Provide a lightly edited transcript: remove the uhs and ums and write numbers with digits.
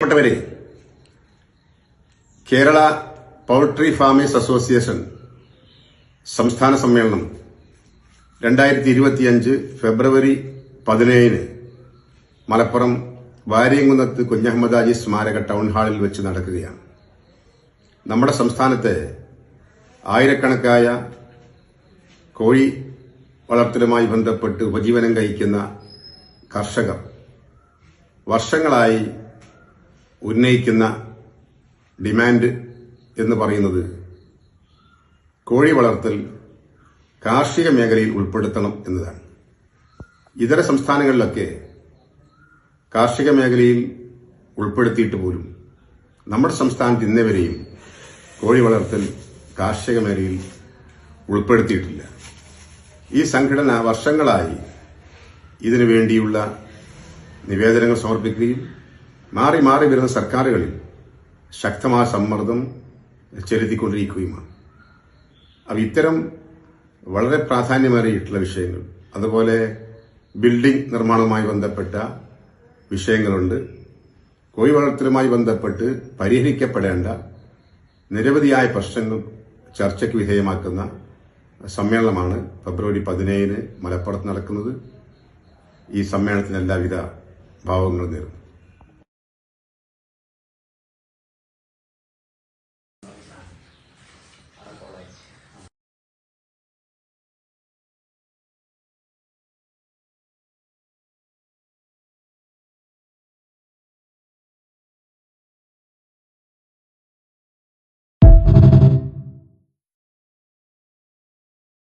പ്പെട്ടവരെ, Kerala poultry farmers association സംസ്ഥാന സമ്മേളനം 2025 ഫെബ്രുവരി 17 മലപ്പുറം വാര്യംകുന്നത്ത് കുഞ്ഞഹമ്മദ് ഹാജി സ്മാരക ടൗൺ ഹാളിൽ വെച്ച് നടക്കുകയാണ്. നമ്മുടെ സംസ്ഥാനത്തെ ആയിരക്കണക്കായ കോഴി വളർത്തലുമായി ബന്ധപ്പെട്ട് ഉപജീവനം കഴിക്കുന്ന കർഷകർ വർഷങ്ങളായി ഉന്നയിക്കുന്ന ഡിമാൻഡ് എന്ന് പറയുന്നത് കോഴി വളർത്തൽ കാർഷിക മേഖലയിൽ ഉൾപ്പെടുത്തണം എന്നതാണ്. ഇതര സംസ്ഥാനങ്ങളിലൊക്കെ കാർഷിക മേഖലയിൽ ഉൾപ്പെടുത്തിയിട്ട് പോലും നമ്മുടെ സംസ്ഥാനത്ത് ഇന്നേവരെയും കോഴി വളർത്തൽ കാർഷിക മേഖലയിൽ ഉൾപ്പെടുത്തിയിട്ടില്ല. ഈ സംഘടന വർഷങ്ങളായി ഇതിനു വേണ്ടിയുള്ള നിവേദനങ്ങൾ സമർപ്പിക്കുകയും മാറി മാറി വരുന്ന സർക്കാരുകളിൽ ശക്തമായ സമ്മർദ്ദം ചെലുത്തിക്കൊണ്ടിരിക്കുകയുമാണ്. അപ്പോൾ ഇത്തരം വളരെ പ്രാധാന്യമേറിയിട്ടുള്ള വിഷയങ്ങൾ, അതുപോലെ ബിൽഡിംഗ് നിർമ്മാണവുമായി ബന്ധപ്പെട്ട വിഷയങ്ങളുണ്ട്. കോഴി വളർത്തലുമായി ബന്ധപ്പെട്ട് പരിഹരിക്കപ്പെടേണ്ട നിരവധിയായ പ്രശ്നങ്ങൾ ചർച്ചയ്ക്ക് വിധേയമാക്കുന്ന സമ്മേളനമാണ് ഫെബ്രുവരി 17 മലപ്പുറത്ത് നടക്കുന്നത്. ഈ സമ്മേളനത്തിന് എല്ലാവിധ ഭാവങ്ങളും നേരുന്നു.